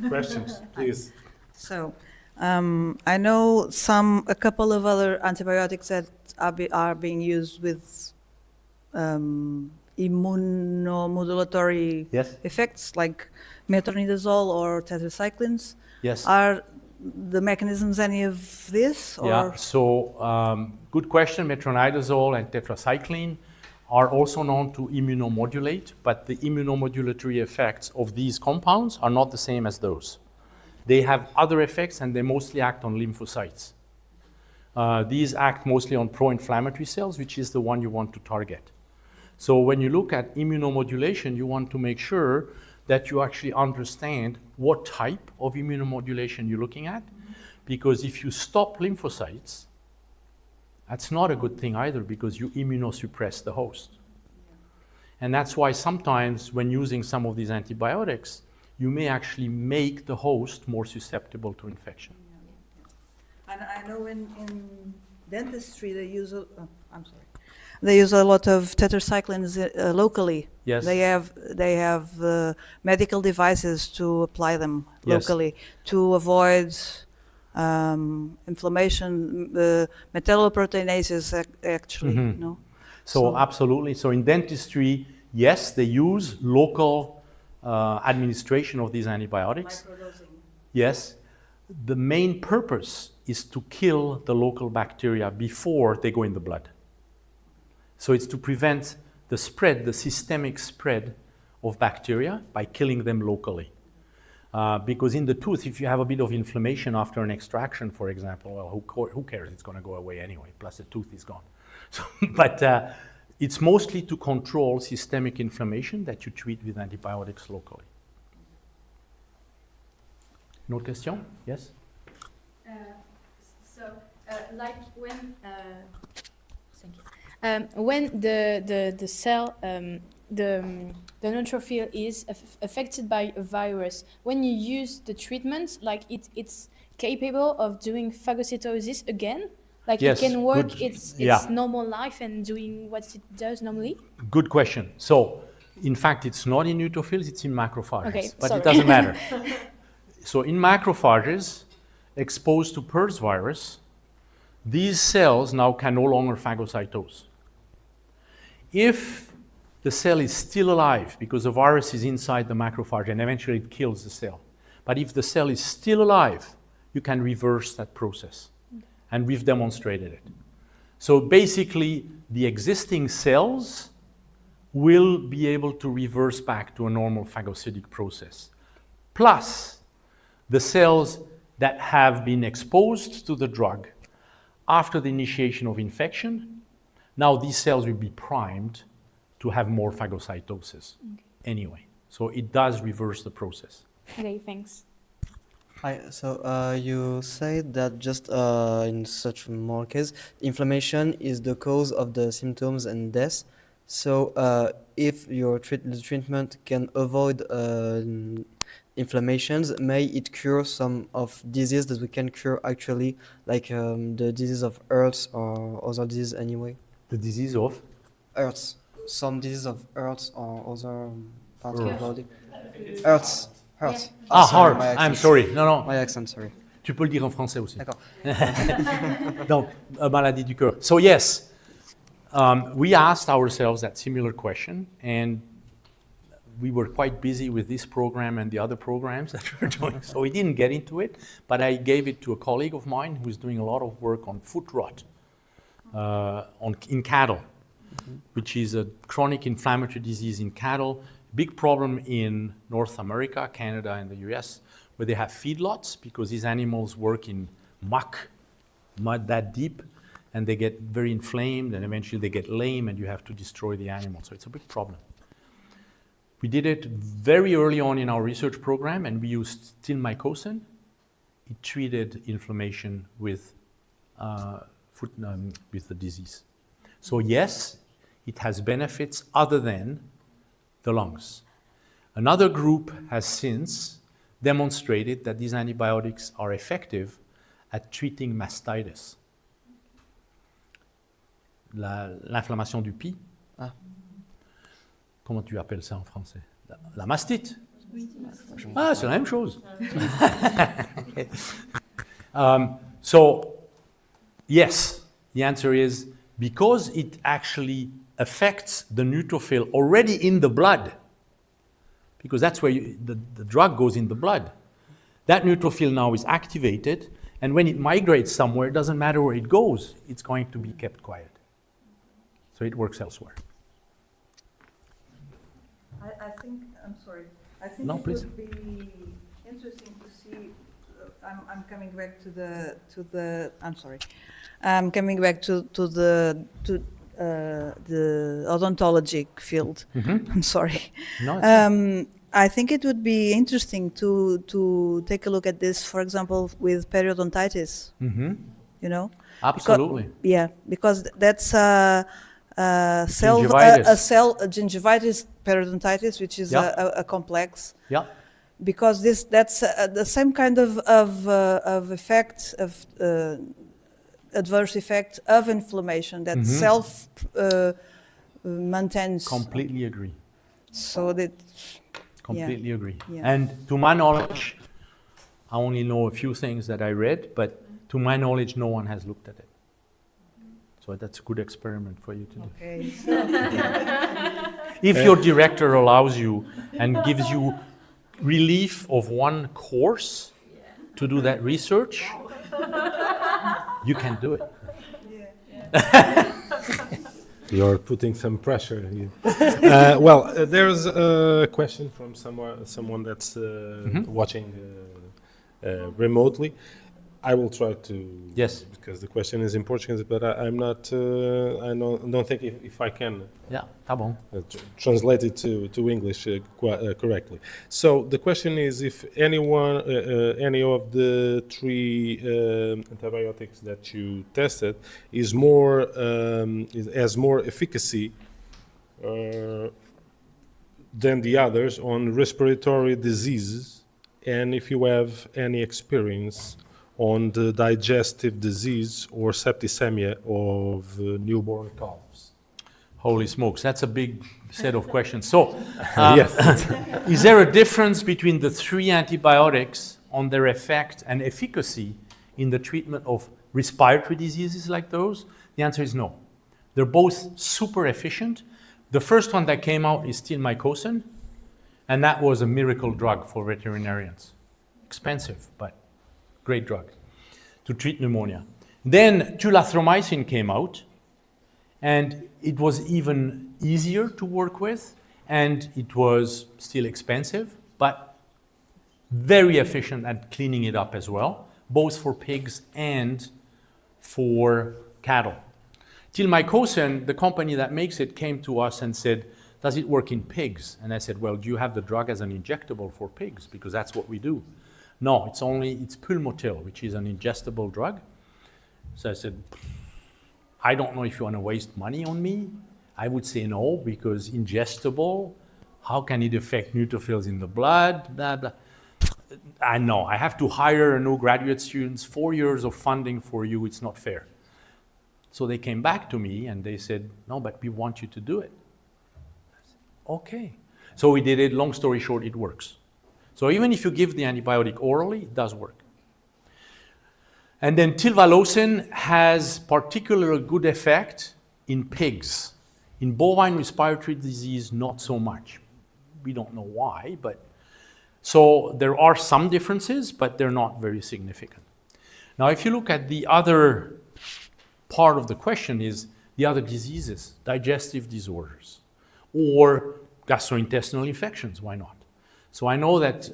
Questions, please. So, I know a couple of other antibiotics that are being used with immunomodulatory effects, like metronidazole or tetracyclines. Yes. Are the mechanisms any of this? Or? Yeah, so good question. Metronidazole and tetracycline are also known to immunomodulate, but the immunomodulatory effects of these compounds are not the same as those. They have other effects and they mostly act on lymphocytes. These act mostly on pro-inflammatory cells, which is the one you want to target. So when you look at immunomodulation, you want to make sure that you actually understand what type of immunomodulation you're looking at. Because if you stop lymphocytes, that's not a good thing either because you immunosuppress the host. And that's why sometimes when using some of these antibiotics, you may actually make the host more susceptible to infection. And I know in dentistry they use they use a lot of tetracyclines locally. Yes. They have medical devices to apply them locally to avoid inflammation, metalloproteinases actually, no? So absolutely. So in dentistry, yes, they use local administration of these antibiotics. Microdosing. Yes. The main purpose is to kill the local bacteria before they go in the blood. So it's to prevent the spread, the systemic spread of bacteria by killing them locally. Because in the tooth, if you have a bit of inflammation after an extraction, for example, well, who cares? It's going to go away anyway, plus the tooth is gone. So, but it's mostly to control systemic inflammation that you treat with antibiotics locally. No question? Yes? Like when, thank you. When the cell, the neutrophil is affected by a virus, when you use the treatment, like it's capable of doing phagocytosis again? Like Yes, it can work good. its Yeah. normal life and doing what it does normally? Good question. So, in fact, it's not in neutrophils, it's in macrophages. Okay, but sorry. it doesn't matter. So, in macrophages exposed to PRRS virus, these cells now can no longer phagocytose. If the cell is still alive, because the virus is inside the macrophage and eventually it kills the cell, but if the cell is still alive, you can reverse that process. And we've demonstrated it. So basically, the existing cells will be able to reverse back to a normal phagocytic process. Plus, the cells that have been exposed to the drug after the initiation of infection, now these cells will be primed to have more phagocytosis anyway. So it does reverse the process. Okay, thanks. Hi, so you said that just in such a more case, inflammation is the cause of the symptoms and death. So if your the treatment can avoid inflammations, may it cure some of disease that we can cure actually, like the disease of Earth or other disease anyway? The disease of? Earth. Some disease of Earth or other parts of the body. Earth. Heart. Ah, sorry, heart. my I'm accent. sorry. Non, non. My accent, sorry. Tu peux le dire en français aussi. D'accord. Donc, maladie du cœur. So yes, we asked ourselves that similar question, and we were quite busy with this program and the other programs that we're doing, so we didn't get into it, but I gave it to a colleague of mine who's doing a lot of work on foot rot in cattle, which is a chronic inflammatory disease in cattle. Big problem in North America, Canada, and the US, where they have feedlots because these animals work in mud that deep, and they get very inflamed, and eventually they get lame, and you have to destroy the animal. So it's a big problem. We did it very early on in our research program, and we used stilmycosin. It treated inflammation with the disease. So yes, it has benefits other than the lungs. Another group has since demonstrated that these antibiotics are effective at treating mastitis. L'inflammation du pie. Ah. Comment tu appelles ça en français? La mastite. Ah, c'est la même chose. So, yes, the answer is because it actually affects the neutrophil already in the blood, because that's where the drug goes in the blood. That neutrophil now is activated, and when it migrates somewhere, it doesn't matter where it goes, it's going to be kept quiet. So it works elsewhere. I think, I'm sorry, I think No, it please. would be interesting to see, I'm coming back to the, I'm sorry, I'm coming back to the odontologic field. I'm sorry. No, I think it would be interesting to take a look at this, for example, with periodontitis. You know, absolutely. because that's a gingivitis periodontitis, which is a complex. Yeah. Because that's the same kind of effect of adverse effect of inflammation that self maintains. Completely agree. So that Completely agree. Yeah. And to my knowledge, I only know a few things that I read, but to my knowledge, no one has looked at it. So that's a good experiment for you to do. Okay. If your director allows you and gives you relief of one course to do that research, you can do it. You're putting some pressure here. There's a question from someone that's watching remotely. I will try to. Yes. Because the question is in Portuguese, but I'm not. I don't think if I can. Yeah, tá bom. Translate it to English correctly. So the question is if any of the three antibiotics that you tested has more efficacy than the others on respiratory diseases, and if you have any experience on the digestive disease or septicemia of newborn calves. Holy smokes, that's a big set of questions. So, Yes. is there a difference between the three antibiotics on their effect and efficacy in the treatment of respiratory diseases like those? The answer is no. They're both super efficient. The first one that came out is still mycosin, and that was a miracle drug for veterinarians. Expensive, but great drug to treat pneumonia. Then tulathromycin came out, and it was even easier to work with, and it was still expensive, but very efficient at cleaning it up as well, both for pigs and for cattle. Tilmycosin, the company that makes it, came to us and said, does it work in pigs? And I said, well, do you have the drug as an injectable for pigs? Because that's what we do. No, it's Pulmotil, which is an ingestible drug. So I said, I don't know if you want to waste money on me. I would say no, because ingestible, how can it affect neutrophils in the blood? Blah, blah. I know, I have to hire new graduate students, 4 years of funding for you, it's not fair. So they came back to me and they said, no, but we want you to do it. I said, okay. So we did it, long story short, it works. So even if you give the antibiotic orally, it does work. And then tilvalocin has particularly good effect in pigs. In bovine respiratory disease, not so much. We don't know why, but so there are some differences, but they're not very significant. Now, if you look at the other part of the question is the other diseases, digestive disorders, or gastrointestinal infections, why not? So I know that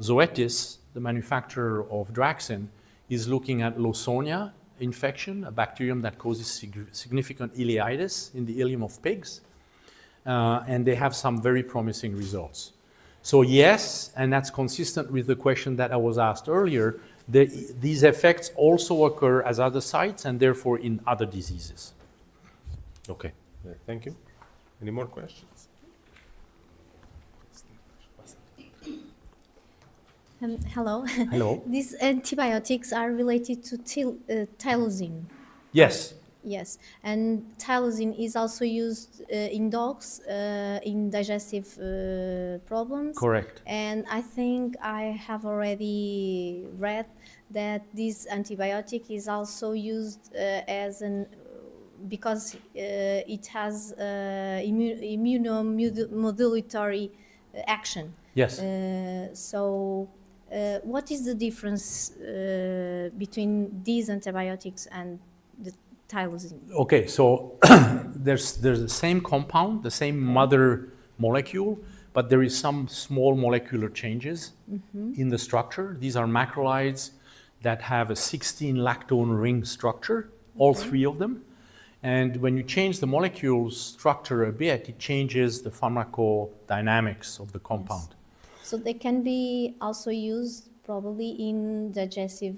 Zoetis, the manufacturer of Draxxin, is looking at Lawsonia infection, a bacterium that causes significant ileitis in the ileum of pigs, and they have some very promising results. So yes, and that's consistent with the question that I was asked earlier, these effects also occur as other sites and therefore in other diseases. Okay, thank you. Any more questions? Hello. Hello. These antibiotics are related to tylosine. Yes. Yes, and tylosine is also used in dogs in digestive problems. Correct. And I think I have already read that this antibiotic is also used because it has immunomodulatory action. Yes. What is the difference between these antibiotics and the tylosine? Okay, so there's the same compound, the same mother molecule, but there is some small molecular changes in the structure. These are macrolides that have a 16 lactone ring structure, all three of them. And when you change the molecule structure a bit, it changes the pharmacodynamics of the compound. Yes. So they can be also used probably in digestive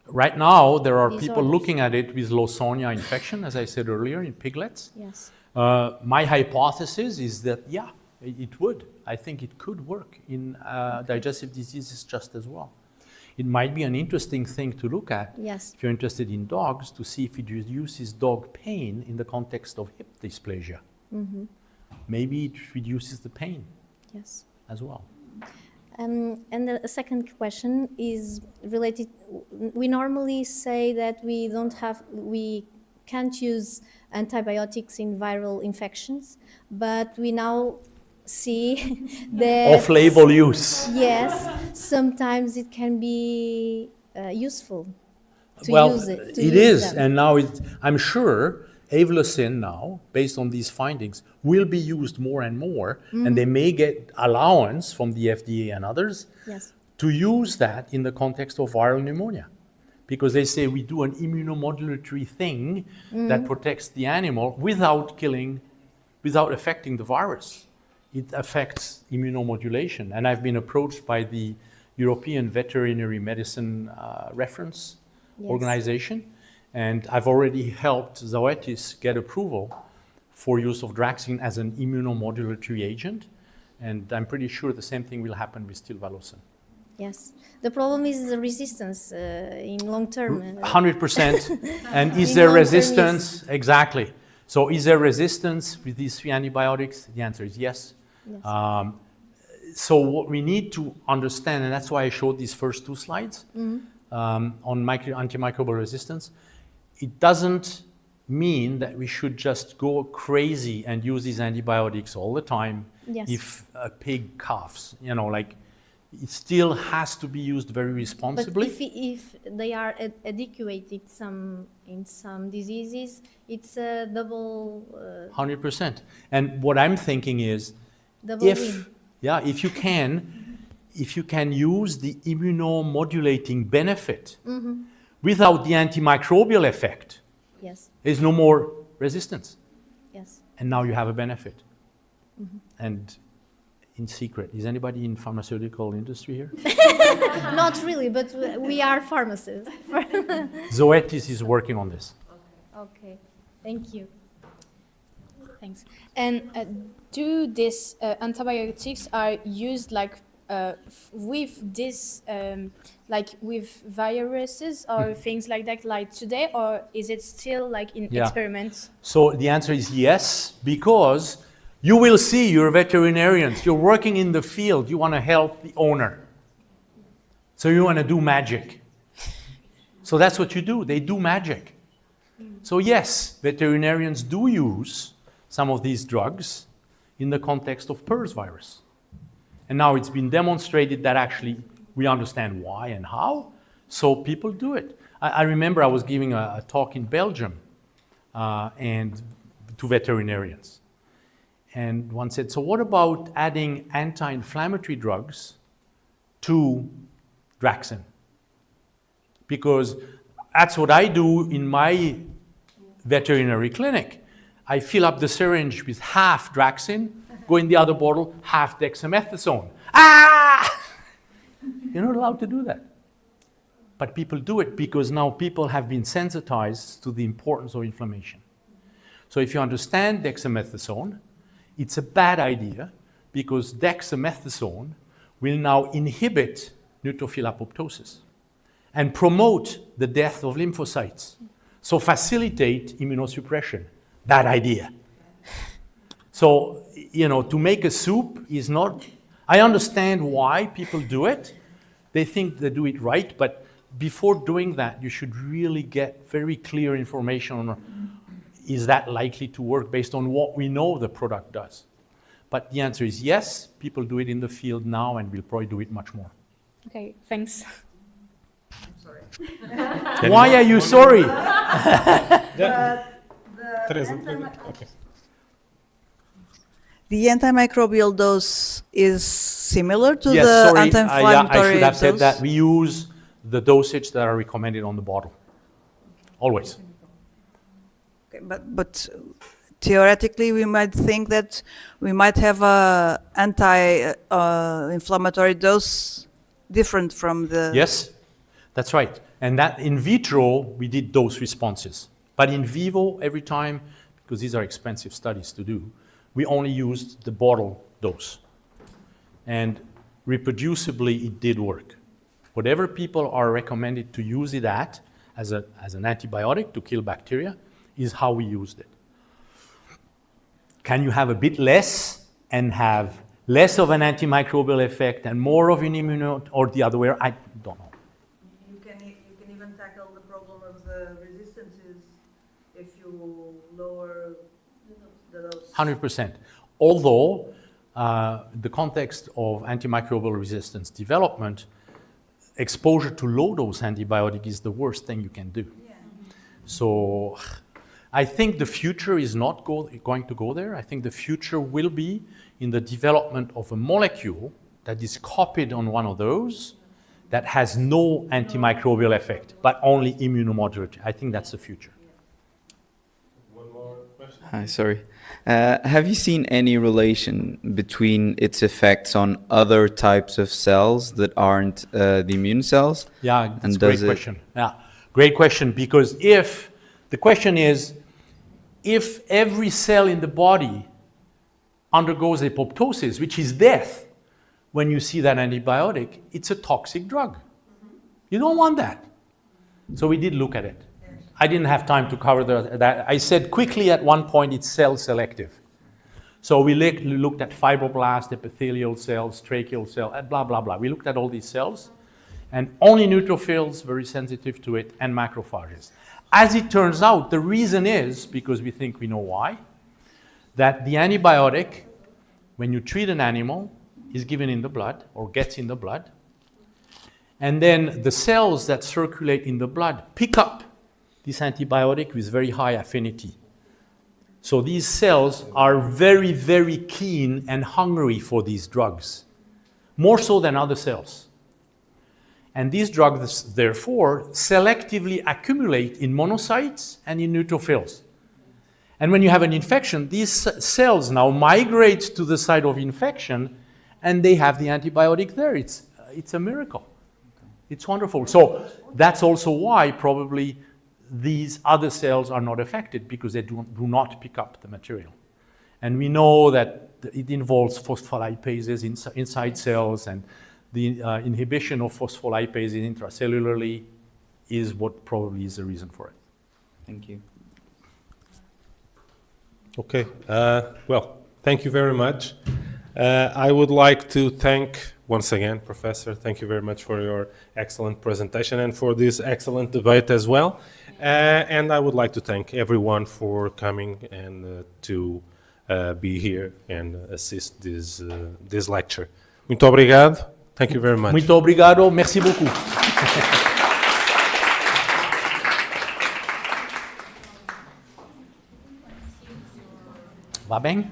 Right now, there are people disorders. looking at it with Lawsonia infection, as I said earlier, in piglets. Yes. My hypothesis is that, yeah, it would. I think it could work in digestive diseases just as well. It might be an interesting thing to look at Yes. if you're interested in dogs, to see if it reduces dog pain in the context of hip dysplasia. Maybe it reduces the pain Yes. as well. And the second question is related. We normally say that we can't use antibiotics in viral infections, but we now see that Off-label use. yes, sometimes it can be useful to Well, use it. To it use is, them. and now I'm sure avlosin now, based on these findings, will be used more and more, and they may get allowance from the FDA and others Yes. to use that in the context of viral pneumonia. Because they say we do an immunomodulatory thing that protects the animal without affecting the virus. It affects immunomodulation. And I've been approached by the European Veterinary Medicine Reference Organization, and I've already helped Zoetis get approval for use of Draxine as an immunomodulatory agent, and I'm pretty sure the same thing will happen with Tilvalosin. Yes. The problem is the resistance in long term. 100%. And is In there long-term resistance? Exactly. So is there resistance with these 3 antibiotics? The answer is yes. Yes. So what we need to understand, and that's why I showed these first 2 slides on antimicrobial resistance, it doesn't mean that we should just go crazy and use these antibiotics all the time. Yes. If a pig coughs, it still has to be used very But responsibly. if they are adequate in some diseases, it's a double 100%. And what I'm thinking is, double win. if you can use the immunomodulating benefit without the antimicrobial effect, Yes. there's no more resistance. Yes. And now you have a benefit. And in secret, is anybody in pharmaceutical industry here? Not really, but we are pharmacists. Zoetis is working on this. Okay. Thank you. Thanks. And do these antibiotics are used with this, like with viruses or things like that, like today, or is it still like in experiments? So the answer is yes, because you will see, you're veterinarians, you're working in the field, you want to help the owner. So you want to do magic. So that's what you do, they do magic. So yes, veterinarians do use some of these drugs in the context of PRRS virus. And now it's been demonstrated that actually we understand why and how, so people do it. I remember I was giving a talk in Belgium and to veterinarians. And one said, so what about adding anti-inflammatory drugs to Draxine? Because that's what I do in my veterinary clinic. I fill up the syringe with half Draxine, go in the other bottle, half dexamethasone. Ah! You're not allowed to do that. But people do it because now people have been sensitized to the importance of inflammation. So if you understand dexamethasone, it's a bad idea because dexamethasone will now inhibit neutrophil apoptosis and promote the death of lymphocytes. So facilitate immunosuppression. Bad idea. So, to make a soup is not, I understand why people do it. They think they do it right, but before doing that, you should really get very clear information on is that likely to work based on what we know the product does. But the answer is yes, people do it in the field now and will probably do it much more. Okay, thanks. Why are you sorry? Okay. The antimicrobial dose is similar to Yes, the sorry, I anti-inflammatory should have said dose? that. We use the dosage that are recommended on the bottle, always. Okay, but theoretically, we might think that we might have a anti-inflammatory dose different from the... Yes, that's right. And that in vitro, we did dose responses. But in vivo, every time, because these are expensive studies to do, we only used the bottle dose. And reproducibly, it did work. Whatever people are recommended to use it at, as an antibiotic to kill bacteria, is how we used it. Can you have a bit less and have less of an antimicrobial effect and more of an or the other way. I don't know. You can even tackle the problem of the resistances if you lower the dose. 100%. Although the context of antimicrobial resistance development, exposure to low-dose antibiotic is the worst thing you can do. Yeah. So I think the future is not going to go there. I think the future will be in the development of a molecule that is copied on one of those that has no antimicrobial effect, but only immunomodulatory. I think that's the future. One more question. Hi, sorry. Have you seen any relation between its effects on other types of cells that aren't the immune cells? Yeah, that's And a great does it- question. Yeah, great question, because if the question is, if every cell in the body undergoes apoptosis, which is death, when you see that antibiotic, it's a toxic drug. You don't want that. So we did look at it. I didn't have time to cover that. I said quickly at one point it's cell selective. So we looked at fibroblast, epithelial cells, tracheal cell, blah, blah, blah. We looked at all these cells, and only neutrophils, very sensitive to it, and macrophages. As it turns out, the reason is, because we think we know why, that the antibiotic, when you treat an animal, is given in the blood, or gets in the blood, and then the cells that circulate in the blood pick up this antibiotic with very high affinity. So these cells are very, very keen and hungry for these drugs, more so than other cells. And these drugs, therefore, selectively accumulate in monocytes and in neutrophils. And when you have an infection, these cells now migrate to the site of infection, and they have the antibiotic there. It's a miracle. It's wonderful. So that's also why probably these other cells are not affected, because they do not pick up the material. And we know that it involves phospholipases inside cells, and the inhibition of phospholipases intracellularly is what probably is the reason for it. Thank you. Okay, well, thank you very much. I would like to thank, once again, Professor, thank you very much for your excellent presentation and for this excellent debate as well. And I would like to thank everyone for coming and to be here and assist this lecture. Muito obrigado. Thank you very much. Muito obrigado. Merci beaucoup. Va bem?